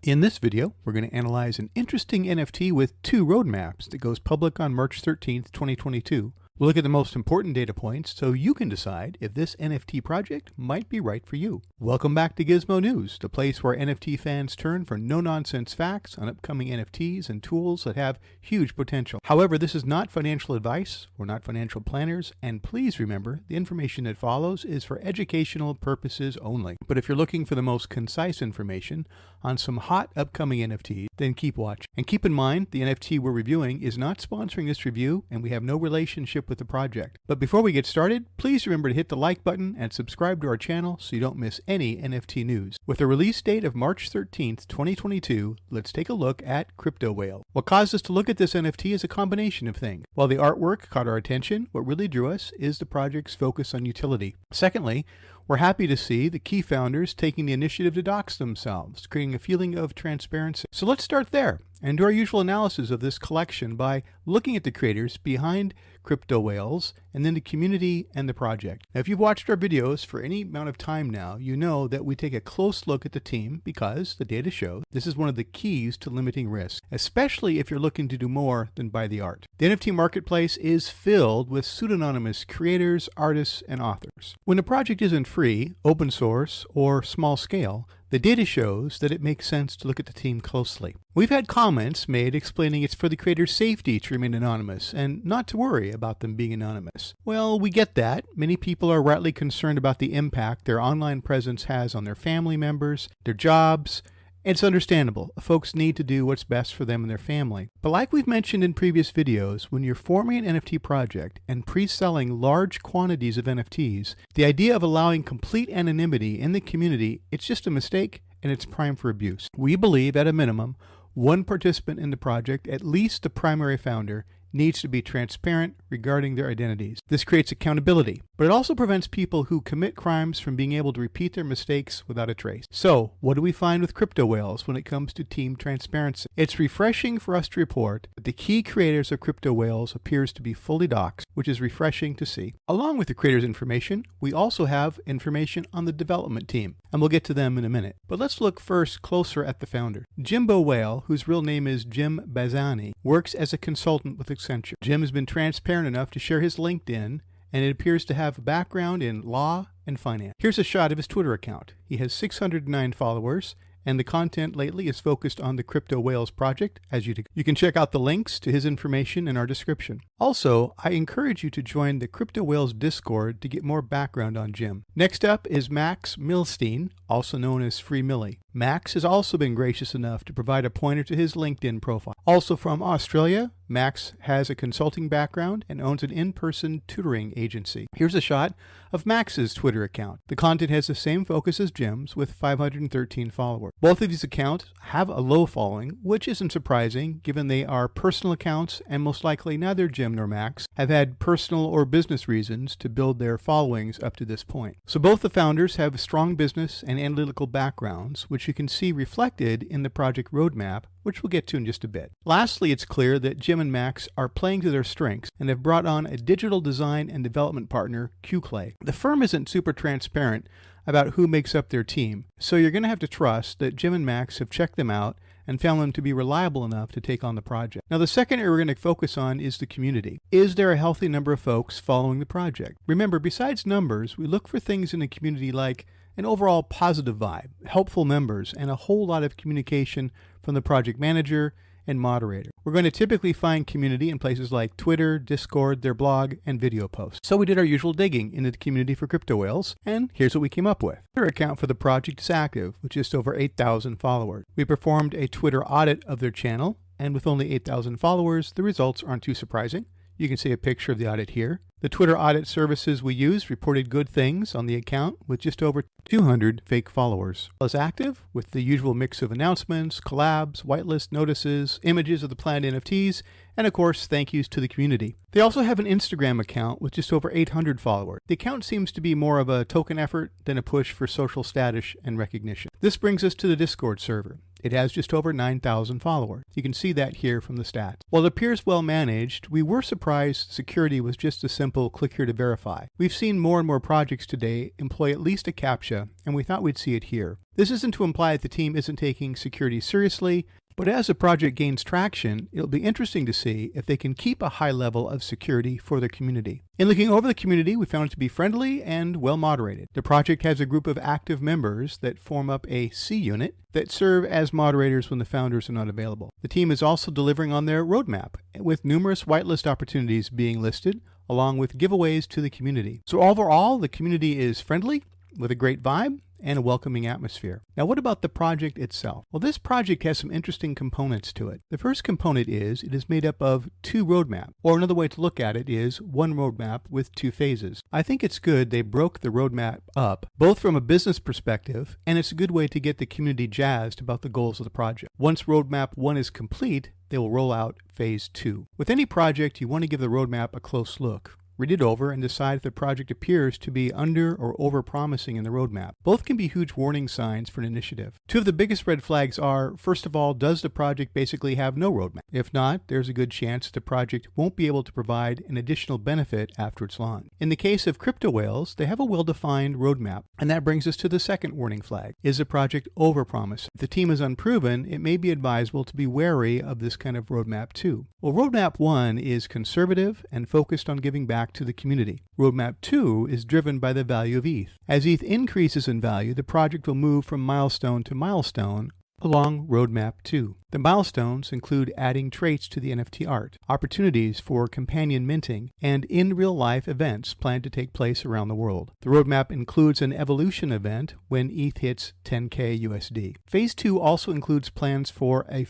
In this video, we're going to analyze an interesting NFT with two roadmaps that goes public on March 13th, 2022. We'll look at the most important data points so you can decide if this NFT project might be right for you. Welcome back to GizmoNuz, the place where NFT fans turn for no-nonsense facts on upcoming NFTs and tools that have huge potential. However, this is not financial advice. We're not financial planners, and please remember, the information that follows is for educational purposes only. But if you're looking for the most concise information on some hot upcoming NFTs, then keep watching. And keep in mind, the NFT we're reviewing is not sponsoring this review, and we have no relationship with the project. But before we get started, please remember to hit the like button and subscribe to our channel so you don't miss any NFT news. With a release date of March 13th, 2022, let's take a look at JimboWhale. What caused us to look at this NFT is a combination of things. While the artwork caught our attention, what really drew us is the project's focus on utility. Secondly, we're happy to see the key founders taking the initiative to dox themselves, creating a feeling of transparency. So let's start there and do our usual analysis of this collection by looking at the creators behind JimboWhales and then the community and the project. Now, if you've watched our videos for any amount of time now, you know that we take a close look at the team because the data shows this is one of the keys to limiting risk, especially if you're looking to do more than buy the art. The NFT marketplace is filled with pseudonymous creators, artists, and authors. When a project isn't free, open source, or small scale, the data shows that it makes sense to look at the team closely. We've had comments made explaining it's for the creator's safety to remain anonymous and not to worry about them being anonymous. Well, we get that. Many people are rightly concerned about the impact their online presence has on their family members, their jobs. It's understandable. Folks need to do what's best for them and their family. But like we've mentioned in previous videos, when you're forming an NFT project and pre-selling large quantities of NFTs, the idea of allowing complete anonymity in the community, it's just a mistake and it's prime for abuse. We believe at a minimum, one participant in the project, at least the primary founder, needs to be transparent regarding their identities. This creates accountability, but it also prevents people who commit crimes from being able to repeat their mistakes without a trace. So, what do we find with JimboWhales when it comes to team transparency? It's refreshing for us to report that the key creators of JimboWhales appears to be fully doxed, which is refreshing to see. Along with the creators' information, we also have information on the development team, and we'll get to them in a minute. But let's look first closer at the founder. JimboWhale, whose real name is Jim Bazzani, works as a consultant with Accenture. Jim has been transparent enough to share his LinkedIn, and it appears to have a background in law and finance. Here's a shot of his Twitter account. He has 609 followers, and the content lately is focused on the JimboWhales project, as you can check out the links to his information in our description. Also, I encourage you to join the JimboWhales Discord to get more background on Jim. Next up is Max Milstein, also known as FreeMilly. Max has also been gracious enough to provide a pointer to his LinkedIn profile. Also from Australia, Max has a consulting background and owns an in-person tutoring agency. Here's a shot of Max's Twitter account. The content has the same focus as Jim's with 513 followers. Both of these accounts have a low following, which isn't surprising given they are personal accounts and most likely neither Jim nor Max have had personal or business reasons to build their followings up to this point. So both the founders have strong business and analytical backgrounds, which you can see reflected in the project roadmap, which we'll get to in just a bit. Lastly, it's clear that Jim and Max are playing to their strengths and have brought on a digital design and development partner, QClay. The firm isn't super transparent about who makes up their team, so you're going to have to trust that Jim and Max have checked them out and found them to be reliable enough to take on the project. Now, the second area we're going to focus on is the community. Is there a healthy number of folks following the project? Remember, besides numbers, we look for things in the community like an overall positive vibe, helpful members, and a whole lot of communication from the project manager and moderator. We're going to typically find community in places like Twitter, Discord, their blog, and video posts. So we did our usual digging into the community for JimboWhales, and here's what we came up with. The Twitter account for the project is active with just over 8,000 followers. We performed a Twitter audit of their channel, and with only 8,000 followers, the results aren't too surprising. You can see a picture of the audit here. The Twitter audit services we use reported good things on the account with just over 200 fake followers. It was active with the usual mix of announcements, collabs, whitelist notices, images of the planned NFTs, and of course, thank yous to the community. They also have an Instagram account with just over 800 followers. The account seems to be more of a token effort than a push for social status and recognition. This brings us to the Discord server. It has just over 9,000 followers. You can see that here from the stats. While it appears well managed, we were surprised security was just a simple click here to verify. We've seen more and more projects today employ at least a CAPTCHA, and we thought we'd see it here. This isn't to imply that the team isn't taking security seriously, but as the project gains traction, it'll be interesting to see if they can keep a high level of security for their community. In looking over the community, we found it to be friendly and well moderated. The project has a group of active members that form up a C unit that serve as moderators when the founders are not available. The team is also delivering on their roadmap, with numerous whitelist opportunities being listed, along with giveaways to the community. So overall, the community is friendly, with a great vibe, and a welcoming atmosphere. Now, what about the project itself? Well, this project has some interesting components to it. The first component is it is made up of two roadmaps, or another way to look at it is one roadmap with two phases. I think it's good they broke the roadmap up, both from a business perspective, and it's a good way to get the community jazzed about the goals of the project. Once roadmap 1 is complete, they will roll out phase 2. With any project, you want to give the roadmap a close look. Read it over and decide if the project appears to be under or over promising in the roadmap. Both can be huge warning signs for an initiative. Two of the biggest red flags are, first of all, does the project basically have no roadmap? If not, there's a good chance the project won't be able to provide an additional benefit after it's launched. In the case of CryptoWhales, they have a well-defined roadmap, and that brings us to the second warning flag. Is the project over-promising? If the team is unproven, it may be advisable to be wary of this kind of roadmap too. Well, roadmap 1 is conservative and focused on giving back to the community. Roadmap 2 is driven by the value of ETH. As ETH increases in value, the project will move from milestone to milestone along Roadmap 2. The milestones include adding traits to the NFT art, opportunities for companion minting, and in real-life events planned to take place around the world. The roadmap includes an evolution event when ETH hits 10K USD. Phase 2 also includes plans for a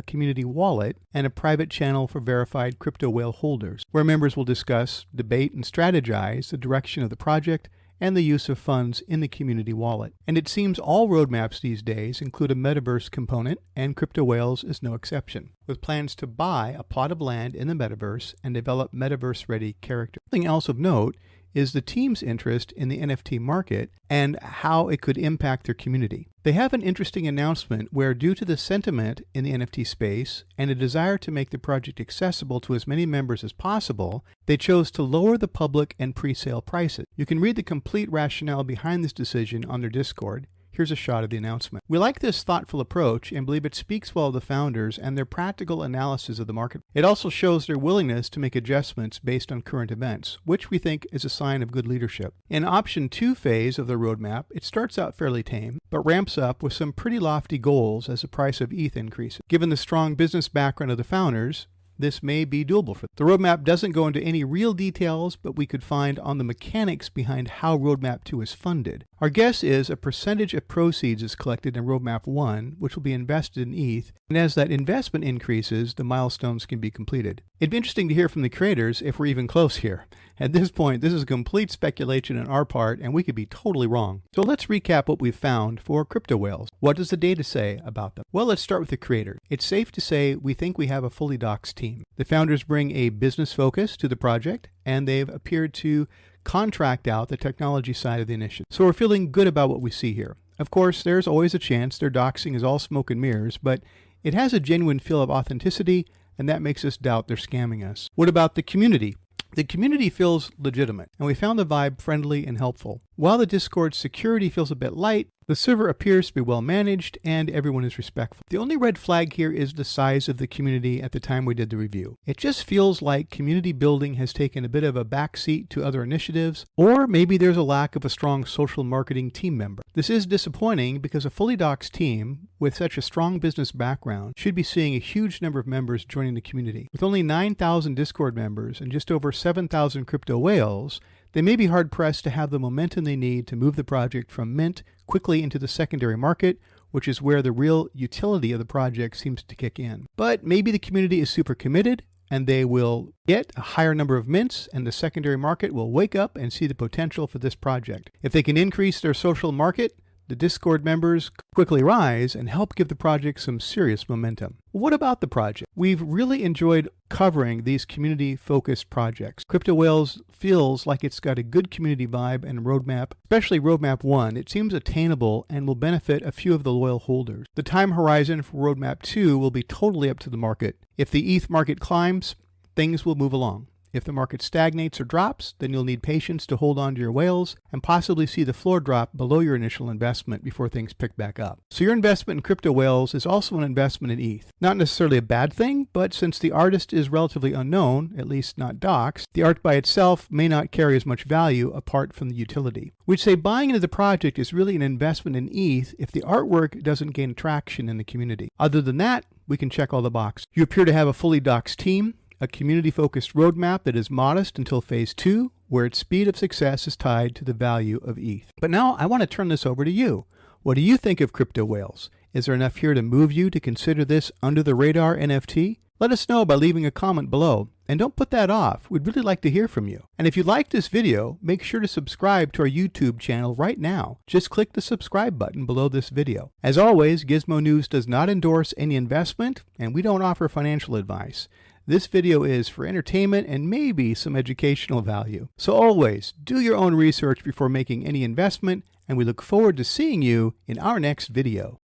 community wallet, and a private channel for verified CryptoWhale holders, where members will discuss, debate, and strategize the direction of the project and the use of funds in the community wallet. And it seems all roadmaps these days include a metaverse component, and CryptoWhales is no exception, with plans to buy a plot of land in the metaverse and develop metaverse-ready characters. Something else of note is the team's interest in the NFT market and how it could impact their community. They have an interesting announcement where, due to the sentiment in the NFT space and a desire to make the project accessible to as many members as possible, they chose to lower the public and pre-sale prices. You can read the complete rationale behind this decision on their Discord. Here's a shot of the announcement. We like this thoughtful approach and believe it speaks well of the founders and their practical analysis of the market. It also shows their willingness to make adjustments based on current events, which we think is a sign of good leadership. In Option 2 phase of the roadmap, it starts out fairly tame, but ramps up with some pretty lofty goals as the price of ETH increases. Given the strong business background of the founders, this may be doable for them. The roadmap doesn't go into any real details, but we could find on the mechanics behind how Roadmap 2 is funded. Our guess is a percentage of proceeds is collected in Roadmap 1, which will be invested in ETH, and as that investment increases, the milestones can be completed. It'd be interesting to hear from the creators if we're even close here. At this point, this is complete speculation on our part, and we could be totally wrong. So let's recap what we've found for CryptoWhales. What does the data say about them? Well, let's start with the creators. It's safe to say we think we have a fully doxed team. The founders bring a business focus to the project, and they've appeared to contract out the technology side of the initiative. So we're feeling good about what we see here. Of course, there's always a chance their doxing is all smoke and mirrors, but it has a genuine feel of authenticity, and that makes us doubt they're scamming us. What about the community? The community feels legitimate, and we found the vibe friendly and helpful. While the Discord's security feels a bit light, the server appears to be well managed and everyone is respectful. The only red flag here is the size of the community at the time we did the review. It just feels like community building has taken a bit of a backseat to other initiatives, or maybe there's a lack of a strong social marketing team member. This is disappointing because a fully doxed team with such a strong business background should be seeing a huge number of members joining the community. With only 9,000 Discord members and just over 7,000 CryptoWhales, they may be hard-pressed to have the momentum they need to move the project from mint quickly into the secondary market, which is where the real utility of the project seems to kick in. But maybe the community is super committed, and they will get a higher number of mints, and the secondary market will wake up and see the potential for this project. If they can increase their social market, the Discord members quickly rise and help give the project some serious momentum. What about the project? We've really enjoyed covering these community-focused projects. JimboWhale feels like it's got a good community vibe and roadmap, especially Roadmap 1. It seems attainable and will benefit a few of the loyal holders. The time horizon for Roadmap 2 will be totally up to the market. If the ETH market climbs, things will move along. If the market stagnates or drops, then you'll need patience to hold on to your whales and possibly see the floor drop below your initial investment before things pick back up. So your investment in JimboWhale is also an investment in ETH. Not necessarily a bad thing, but since the artist is relatively unknown, at least not doxed, the art by itself may not carry as much value apart from the utility. We'd say buying into the project is really an investment in ETH if the artwork doesn't gain traction in the community. Other than that, we can check all the boxes. You appear to have a fully doxed team, a community-focused roadmap that is modest until Phase 2, where its speed of success is tied to the value of ETH. But now I want to turn this over to you. What do you think of JimboWhale? Is there enough here to move you to consider this under-the-radar NFT? Let us know by leaving a comment below. And don't put that off. We'd really like to hear from you. And if you like this video, make sure to subscribe to our YouTube channel right now. Just click the subscribe button below this video. As always, GizmoNuz does not endorse any investment, and we don't offer financial advice. This video is for entertainment and maybe some educational value. So always, do your own research before making any investment, and we look forward to seeing you in our next video.